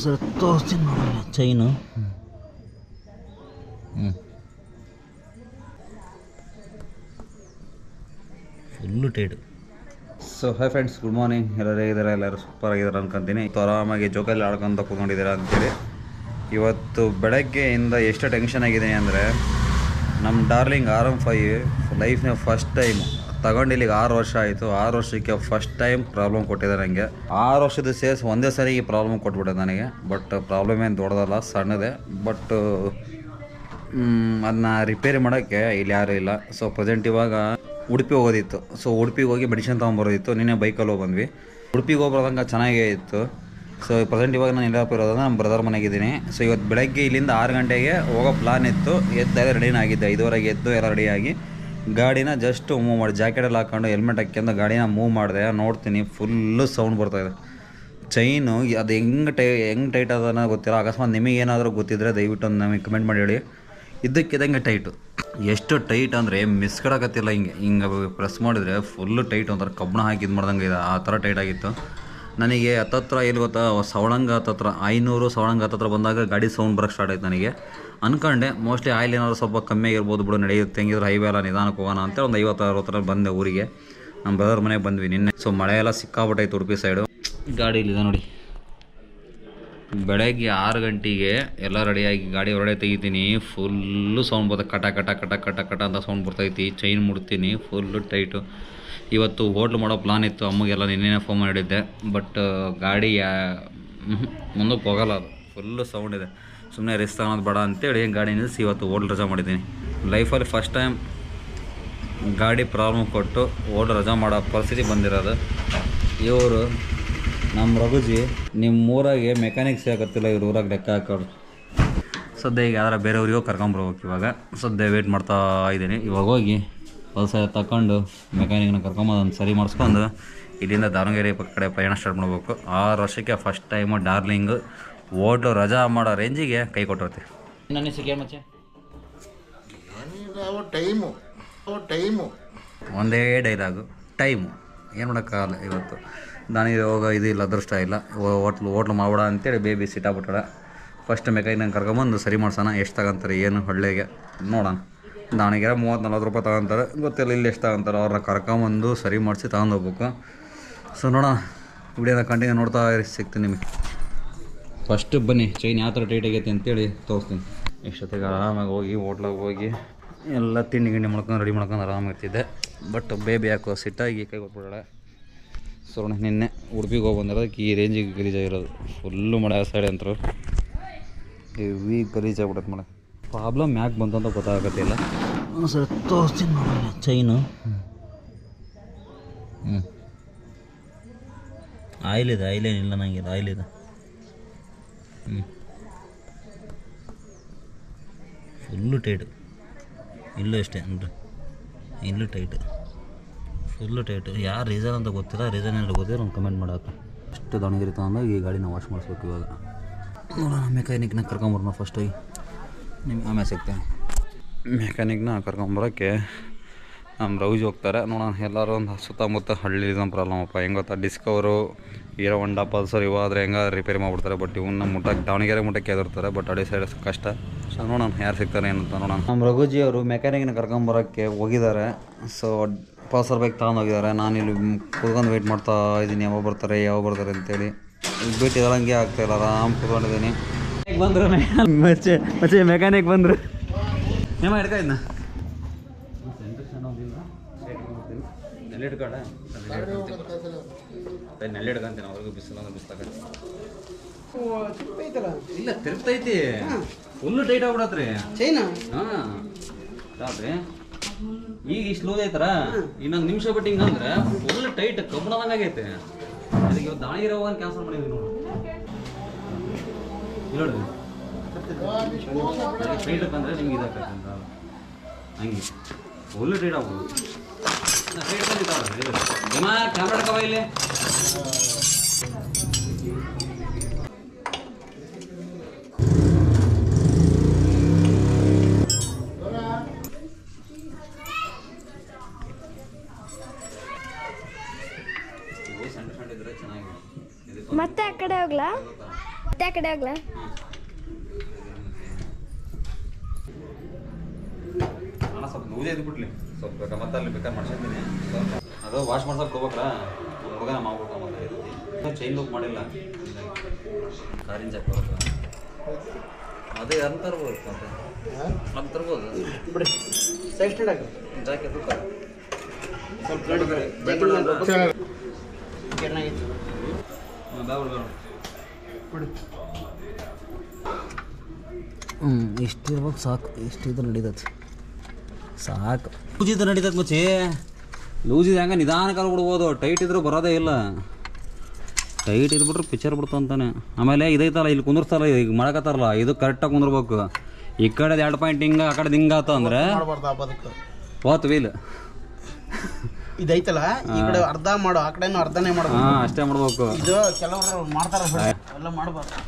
Sir ತೋರಿಸ್ತೀನಿ ನೋಡಿ chain. Full tight. So hi friends, good morning. ಎಲ್ಲರೂ ಹೇಗಿದ್ದಾರೆ? ಎಲ್ಲರೂ ಸೂಪರ್ ಆಗಿದ್ದಾರೆ ಅನ್ಕೊಂತೀನಿ. ಆರಾಮಾಗಿ ಜೋಕಾಲಿ ಆಡ್ಕೊಂತ ಕೂತ್ಕೊಂಡಿದ್ದೀರಾ ಅಂತೇಳಿ. ಇವತ್ತು ಬೆಳಗ್ಗೆಯಿಂದ ಎಷ್ಟು ಟೆನ್ಷನ್ ಆಗಿದ್ದೀನಿ ಅಂದರೆ, ನಮ್ಮ ಡಾರ್ಲಿಂಗ್ RM5 ಲೈಫ್ನ ಫಸ್ಟ್ ಟೈಮು ತಗೊಂಡು ಇಲ್ಲಿಗೆ 6 ವರ್ಷ ಆಯಿತು. 6 ವರ್ಷಕ್ಕೆ ಫಸ್ಟ್ ಟೈಮ್ ಪ್ರಾಬ್ಲಮ್ ಕೊಟ್ಟಿದೆ ನನಗೆ. 6 ವರ್ಷದ ಸೇರಿಸಿ ಒಂದೇ ಸಾರಿ ಈ ಪ್ರಾಬ್ಲಮ್ ಕೊಟ್ಬಿಟ್ಟೆ ನನಗೆ. ಬಟ್ ಪ್ರಾಬ್ಲಮ್ ಏನು ದೊಡ್ಡದಲ್ಲ, ಸಣ್ಣದೆ. ಬಟ್ ಅದನ್ನ ರಿಪೇರಿ ಮಾಡೋಕ್ಕೆ ಇಲ್ಲಿ ಯಾರೂ ಇಲ್ಲ. ಸೊ ಪ್ರೆಸೆಂಟ್ ಇವಾಗ ಉಡುಪಿ ಹೋಗೋದಿತ್ತು. ಸೊ ಉಡುಪಿಗೆ ಹೋಗಿ ಮೆಡಿಸಿನ್ ತೊಗೊಂಬರೋದಿತ್ತು. ನಿನ್ನೆ ಬೈಕಲ್ಲಿ ಹೋಗಿ ಬಂದ್ವಿ. ಉಡುಪಿಗೆ ಹೋಗ್ಬರೋದಂಗೆ ಚೆನ್ನಾಗೇ ಇತ್ತು. ಸೊ ಪ್ರೆಸೆಂಟ್ ಇವಾಗ ನಾನು ಎಲ್ಲಪ್ಪ ಇರೋದನ್ನ ನಮ್ಮ ಬ್ರದರ್ ಮನೆಗಿದ್ದೀನಿ. ಸೊ ಇವತ್ತು ಬೆಳಗ್ಗೆ ಇಲ್ಲಿಂದ 6 ಗಂಟೆಗೆ ಹೋಗೋ ಪ್ಲಾನ್ ಇತ್ತು. ಎದ್ದೆಲ್ಲ ರೆಡಿನ ಆಗಿದ್ದೆ. 5:30ಗೆ ಎದ್ದು ಎಲ್ಲ ರೆಡಿಯಾಗಿ ಗಾಡಿನ ಜಸ್ಟ್ ಮೂವ್ ಮಾಡಿ, ಜಾಕೆಟೆಲ್ಲ ಹಾಕ್ಕೊಂಡು ಹೆಲ್ಮೆಟ್ ಹಾಕ್ಯಂಡು ಗಾಡಿನ ಮೂವ್ ಮಾಡಿದೆ. ನೋಡ್ತೀನಿ ಫುಲ್ಲು ಸೌಂಡ್ ಬರ್ತಾಯಿದೆ. ಚೈನು ಅದು ಹೆಂಗೆ ಟೈಟ್ ಅದನ್ನ ಗೊತ್ತಿಲ್ಲ. ಅಕಸ್ಮಾತ್ ನಿಮಗೇನಾದರೂ ಗೊತ್ತಿದ್ದರೆ ದಯವಿಟ್ಟು ಒಂದು ನಮಗೆ ಕಮೆಂಟ್ ಮಾಡಿ ಹೇಳಿ. ಇದ್ದಕ್ಕಿದ್ದಂಗೆ ಟೈಟು. ಎಷ್ಟು ಟೈಟ್ ಅಂದರೆ ಮಿಸ್ಕಡಕತ್ತಿಲ್ಲ. ಹಿಂಗೆ ಪ್ರೆಸ್ ಮಾಡಿದರೆ ಫುಲ್ಲು ಟೈಟ್, ಒಂಥರ ಕಬ್ಬಣ ಹಾಕಿ ಇದು ಮಾಡ್ದಂಗೆ ಇದೆ. ಆ ಥರ ಟೈಟ್ ಆಗಿತ್ತು. ನನಗೆ ಹತ್ತತ್ರ ಎಲ್ಲಿ ಗೊತ್ತಾ, ಸವಳಂಗ ಹತ್ತತ್ರ 500 ಸವಳಂಗ ಹತ್ತತ್ರ ಬಂದಾಗ ಗಾಡಿ ಸೌಂಡ್ ಬರೋಕ್ಕೆ ಸ್ಟಾರ್ಟ್ ಆಯ್ತು. ನನಗೆ ಅಂದ್ಕೊಂಡೆ ಮೋಸ್ಟ್ಲಿ ಆಯಿಲ್ ಏನಾದ್ರು ಸ್ವಲ್ಪ ಕಮ್ಮಿ ಆಗಿರ್ಬೋದು ಬಿಡು, ನಡೆಯುತ್ತೆ, ಹೆಂಗಿದ್ರು ಹೈವೇ ಎಲ್ಲ ನಿಧಾನಕ್ಕೆ ಹೋಗೋಣ ಅಂತೇಳಿ ಒಂದು 50-60 ಬಂದೆ ಊರಿಗೆ. ನಮ್ಮ ಬ್ರದರ್ ಮನೆಗೆ ಬಂದ್ವಿ ನಿನ್ನೆ. ಸೊ ಮಳೆ ಎಲ್ಲ ಸಿಕ್ಕಾಬಿಟ್ಟೈತೆ ಉಡುಪಿ ಸೈಡು. ಗಾಡಿ ಇಲ್ಲಿದೆ ನೋಡಿ. ಬೆಳಗ್ಗೆ 6 ಗಂಟೆಗೆ ಎಲ್ಲ ರೆಡಿಯಾಗಿ ಗಾಡಿ ಹೊರಗಡೆ ತೆಗಿತೀನಿ. ಫುಲ್ಲು ಸೌಂಡ್ ಬರ್ತದೆ, ಕಟ ಕಟ ಕಟ ಕಟ ಕಟ ಅಂತ ಸೌಂಡ್ ಬರ್ತೈತಿ. ಚೈನ್ ಮುಡ್ತೀನಿ, ಫುಲ್ಲು ಟೈಟು. ಇವತ್ತು ಹೋಟ್ಲು ಮಾಡೋ ಪ್ಲಾನ್ ಇತ್ತು. ಅಮ್ಮಗೆ ನಿನ್ನೆ ಫೋನ್ ಮಾಡಿದ್ದೆ. ಬಟ್ ಗಾಡಿ ಮುಂದಕ್ಕೆ ಹೋಗಲ್ಲ, ಅದು ಫುಲ್ಲು ಸೌಂಡ್ ಇದೆ. ಸುಮ್ಮನೆ ರಿಸ್ಕ್ ತಗೊಳೋದು ಬೇಡ ಅಂತೇಳಿ ಗಾಡಿ ನಿಲ್ಲಿಸಿ ಇವತ್ತು ಹೋಟ್ಲು ರಜಾ ಮಾಡಿದ್ದೀನಿ. ಲೈಫಲ್ಲಿ ಫಸ್ಟ್ ಟೈಮ್ ಗಾಡಿ ಪ್ರಾಬ್ಲಮ್ ಕೊಟ್ಟು ಹೋಟ್ಲು ರಜಾ ಮಾಡೋ ಪರಿಸ್ಥಿತಿ ಬಂದಿರೋದು. ಇವರು ನಮ್ಮ ರಘುಜಿ ನಿಮ್ಮ ಊರಾಗೆ ಮೆಕ್ಯಾನಿಕ್ ಸಿಗತ್ತಿಲ್ಲ, ಇವ್ರ ಊರಾಗೆ ಲೆಕ್ಕ ಹಾಕೋರು. ಸದ್ಯ ಈಗ ಯಾರು ಬೇರೆಯವ್ರಿಗೂ ಕರ್ಕೊಂಬರ್ಬೇಕು. ಇವಾಗ ಸದ್ಯ ವೇಟ್ ಮಾಡ್ತಾ ಇದ್ದೀನಿ. ಇವಾಗ ಹೋಗಿ ಹೊಸ ತಗೊಂಡು ಮೆಕ್ಯಾನಿಕ್ನ ಕರ್ಕೊಂಬಂದು ಸರಿ ಮಾಡಿಸ್ಕೊಂಡು ಇಲ್ಲಿಂದ ದಾವಣಗೆರೆ ಕಡೆ ಪ್ರಯಾಣ ಸ್ಟಾರ್ಟ್ ಮಾಡಬೇಕು. 6 ವರ್ಷಕ್ಕೆ ಫಸ್ಟ್ ಟೈಮು ಡಾರ್ಲಿಂಗು ಹೋಟ್ಲು ರಜಾ ಮಾಡೋ ರೇಂಜಿಗೆ ಕೈ ಕೊಟ್ಟಿರ್ತೀವಿ. ನನ್ನ ಸಿಕ್ಕ ಮಚ್ಚೆ ಟೈಮು ಒಂದೇ ಡೈಲಾಗು, ಟೈಮು. ಏನು ಮಾಡೋಕ್ಕಾಗಲ್ಲ. ಇವತ್ತು ನನಗೆ ಹೋಗೋ ಇದು ಇಲ್ಲ, ಅದೃಷ್ಟ ಇಲ್ಲ. ಹೋಟ್ಲು ಮಾಡ್ಬೇಡ ಅಂತೇಳಿ ಬೇಬಿ ಸಿಟ್ಟಾಗ್ಬಿಟ್ಟಾಳ. ಫಸ್ಟ್ ಮೆಕ್ಯಾನಿಕ್ನ ಕರ್ಕೊಂಬಂದು ಸರಿ ಮಾಡ್ಸೋಣ. ಎಷ್ಟು ತಗೊಂತಾರೆ ಏನು ಹಳ್ಳಿಗೆ ನೋಡೋಣ. ದಾವಣಗೆರೆ 30-40 ರೂಪಾಯಿ ತಗೊಂತಾರೆ, ಗೊತ್ತಿಲ್ಲ ಇಲ್ಲಿ ಎಷ್ಟು ತಗೊಂತಾರೆ. ಅವ್ರನ್ನ ಕರ್ಕೊಂಬಂದು ಸರಿ ಮಾಡಿಸಿ ತಗೊಂಡು ಹೋಗ್ಬೇಕು. ಸೊ ನೋಡೋಣ, ವಿಡಿಯೋನ ಕಂಟಿನ್ಯೂ ನೋಡ್ತಾ ಸಿಗ್ತೀನಿ ನಿಮಗೆ. ಫಸ್ಟ್ ಬನ್ನಿ ಚೈನ್ ಯಾವ ಥರ ಟೈಟ್ ಆಗೈತೆ ಅಂತೇಳಿ ತೋರಿಸ್ತೀನಿ. ಇಷ್ಟೊತ್ತಿಗೆ ಆರಾಮಾಗಿ ಹೋಗಿ ಹೋಟ್ಲಾಗ ಹೋಗಿ ಎಲ್ಲ ತಿಂಡಿ ಗಿಂಡಿ ಮಾಡ್ಕೊಂಡು ರೆಡಿ ಮಾಡ್ಕೊಂಡು ಆರಾಮಾಗಿರ್ತಿದ್ದೆ. ಬಟ್ ಬೇಬಿ ಯಾಕೋ ಸಿಟ್ಟಾಗಿ ಕೈ ಕೊಟ್ಬಿಡಾಳೆ. ಸೊ ನಿನ್ನೆ ಉಡುಪಿಗೆ ಹೋಗಿ ಬಂದಿರೋದಕ್ಕೆ ಈ ರೇಂಜಿಗೆ ಗಲೀಜಾಗಿರೋದು. ಫುಲ್ಲು ಮಳೆ ಆ ಸೈಡ್ ಅಂತರು ಹೆವಿ ಗಲೀಜಾಗ್ಬಿಡತ್ತೆ ಮಳೆ. ಪ್ರಾಬ್ಲಮ್ ಯಾಕೆ ಬಂತು ಅಂತ ಗೊತ್ತಾಗತ್ತಿಲ್ಲ. ಸರ್ ತೋರಿಸ್ತೀನಿ ನೋಡಿ ಚೈನು. ಆಯಿಲಿದೆ, ಆಯಿಲೇನಿಲ್ಲ ನನಗೆ, ಆಯಿಲಿದೆ. Full tight. ಇಲ್ಲೂ ಅಷ್ಟೇ ಅಂದರೆ ಇಲ್ಲೂ ಟೈಟು, ಫುಲ್ಲು ಟೈಟು. ಯಾರು ರೀಸನ್ ಅಂತ ಗೊತ್ತಿಲ್ಲ. ರೀಸನ್ ಏನಾದ್ರು ಗೊತ್ತಿಲ್ಲ ಒಂದು ಕಮೆಂಟ್ ಮಾಡೋಕೆ. ಅಷ್ಟು ದಾವಣಗೆರೆ ತಗೊಂಡಾಗ ಈ ಗಾಡಿನ ವಾಶ್ ಮಾಡಿಸ್ಬೇಕು. ಇವಾಗ ನೋಡೋಣ, ಮೆಕ್ಯಾನಿಕ್ನ ಕರ್ಕೊಂಬರೋಣ ಫಸ್ಟಾಗಿ. ನಿಮ್ಗೆ ಆಮೇಲೆ ಸಿಗ್ತೇನೆ. ಮೆಕ್ಯಾನಿಕ್ನ ಕರ್ಕೊಂಬರೋಕ್ಕೆ ನಮ್ಮ ರೌಜ್ ಹೋಗ್ತಾರೆ. ನೋಡೋಣ, ಎಲ್ಲರೂ ಒಂದು ಸುತ್ತಮುತ್ತ ಹಳ್ಳಿ ಇದೊಂದು ಪ್ರಾಬ್ಲಮಪ್ಪ. ಹೆಂಗೆ ಗೊತ್ತಾ, ಡಿಸ್ಕವರು, ಹೀರೋ ಹೋಂಡಾ, ಪಲ್ಸರ್ ಇವು ಆದರೆ ಹೆಂಗೆ ರಿಪೇರಿ ಮಾಡಿಬಿಡ್ತಾರೆ. ಬಟ್ ಇವನ್ನ ಮುಟ್ಟಕ್ಕೆ ದಾವಣಗೆರೆ ಮುಟ್ಟಕ್ಕೆ ಎದುರ್ತಾರೆ. ಬಟ್ ಅಡಿ ಸೈಡ್ ಕಷ್ಟ. ಸೊ ನೋಡೋಣ ಯಾರು ಸಿಗ್ತಾರೆ ಏನಂತ ನೋಡೋಣ. ನಮ್ಮ ರಘುಜಿ ಅವರು ಮೆಕ್ಯಾನಿಕ್ನ ಕರ್ಕೊಂಬರೋಕ್ಕೆ ಹೋಗಿದ್ದಾರೆ. ಸೊ ಪಲ್ಸರ್ ಬೈಕ್ ತಗೊಂಡೋಗಿದ್ದಾರೆ. ನಾನು ಇಲ್ಲಿ ಕೂತ್ಕೊಂಡು ವೆಯ್ಟ್ ಮಾಡ್ತಾ ಇದ್ದೀನಿ, ಯಾವಾಗ ಬರ್ತಾರೆ ಅಂತೇಳಿ. ಈಗ ಬಿಟ್ಟಿದ್ದಾರೆ, ಹಂಗೆ ಆಗ್ತಾಯಿಲ್ಲ. ಆರಾಮ್ ಕೂತ್ಕೊಂಡಿದ್ದೀನಿ. ಬಂದರು ಮಚ್ಚೆ ಮೆಕ್ಯಾನಿಕ್ ಬಂದರು. ನಿಮ್ಮ ಹಿಡ್ಕಾಯ್ನ ನೆಲ್ಲಿಡ್ಕಂತೀನಿ. ಅವ್ರಿಗೂ ಬಿಸಿಲಾಗತ್ತೆ. ಇಲ್ಲ ತಿರುಗ್ತೈತಿ, ಫುಲ್ಲು ಟೈಟ್ ಆಗ್ಬಿಡತ್ರಿ ಚೈನಾ. ಹಾಂ ರಾತ್ರಿ ಈಗ ಇಷ್ಟು ಲೂಸ್ ಐತಾರ, ಇನ್ನೊಂದು ನಿಮಿಷ ಬಿಟ್ಟು ಹಿಂಗಂದ್ರೆ ಫುಲ್ ಟೈಟ್ ಕಬ್ಬಣದಂಗೆ ಆಗೈತೆ. ಅದಕ್ಕೆ ಇವತ್ತು ದಾವಣಗೆರೆ ಹೋಗೋದು ಕ್ಯಾನ್ಸಲ್ ಮಾಡಿದ್ವಿ ನೋಡಿ. ನೋಡಿ ಟೈಟ್ ಬಂದರೆ ನಿಮ್ಗೆ ಇದಾಗ್ತೈತೆ ಅಂತ ಹಂಗೆ ಫುಲ್ಲು ಟೈಟ್ ಆಗ್ಬೋದು. ಟೈಟ್ ಬಂದಿದ್ದಾವೆ ಕ್ಯಾಮ್ರಾ ಹಿಡ್ಕವ ಇಲ್ಲಿ. ಮತ್ತೆ ಆ ಕಡೆ ಹೋಗ್ಲಾ? ಮತ್ತೆ ಆ ಕಡೆ ಆಗ್ಲಾ ಸ್ವಲ್ಪ ಲೂಸ್ ಐದು ಬಿಡ್ಲಿ ಸ್ವಲ್ಪ ಬೇಕಾ ಮತ್ತೆ ಅಲ್ಲಿ ಬೇಕಾದ್ರೆ ಮಾಡ್ಸಿದ್ದೀನಿ ಅದು ವಾಶ್ ಮಾಡ್ಸಕ್ಕೆ ಹೋಗ್ಬೇಕಲ್ಲ ಹುಡುಗನ ಮಾಡ್ಬೇಕು ಚೈನ್ ಲೂಪ್ ಮಾಡಿಲ್ಲ ಕಾರಿನ ಜಾಕ್ ಬರುತ್ತೆ ಅದೇ ಯಾರು ತರ್ಬೋದು ಮತ್ತೆ ನಮ್ಮ ತರ್ಬೋದು ಬಿಡಿ ಸೈಡ್ ಸ್ಟ್ಯಾಂಡ್ ಹಾಕಿ ಜಾಕ್ ಎತ್ತುತ್ತಾರೆ ಇಷ್ಟಿರ್ಬೇಕು ಸಾಕು ಇಷ್ಟಿದ್ರೆ ನಡೀತೈತಿ ಸಾಕು ಲೂಸ್ ಇದ್ರೆ ನಡೀತೈತೆ ಮುಚ್ಚಿ ಲೂಸ್ ಇದೆ ಹಂಗೆ ನಿಧಾನಕಾರ ಬಿಡ್ಬೋದು ಟೈಟ್ ಇದ್ರೂ ಬರೋದೇ ಇಲ್ಲ ಟೈಟ್ ಇದ್ಬಿಟ್ರೆ ಪಿಕ್ಚರ್ ಬಿಡ್ತು ಅಂತಾನೆ ಆಮೇಲೆ ಇದೈತಲ್ಲ ಇಲ್ಲಿ ಕುಂದಿರ್ತಾರಲ್ಲ ಈಗ ಮಾಡಕತ್ತಾರಲ್ಲ ಇದು ಕರೆಕ್ಟಾಗಿ ಕುಂದಿರ್ಬೇಕು ಈ ಕಡೆ 2 ಪಾಯಿಂಟ್ ಹಿಂಗೆ ಆ ಕಡೆ ಹಿಂಗೆ ಆತ ಅಂದ್ರೆ ಹೋತ್ ವೀಲ್ ಇದೈತಲ್ಲ ಈ ಕಡೆ ಅರ್ಧ ಮಾಡು ಆ ಕಡೆನೂ ಅರ್ಧನೇ ಮಾಡ್ಬೇಕು ಹಾಂ ಅಷ್ಟೇ ಮಾಡ್ಬೇಕು ಇದು ಕೆಲವರು ಮಾಡ್ತಾರ ಎಲ್ಲ ಮಾಡ್ಬಾರ್ದು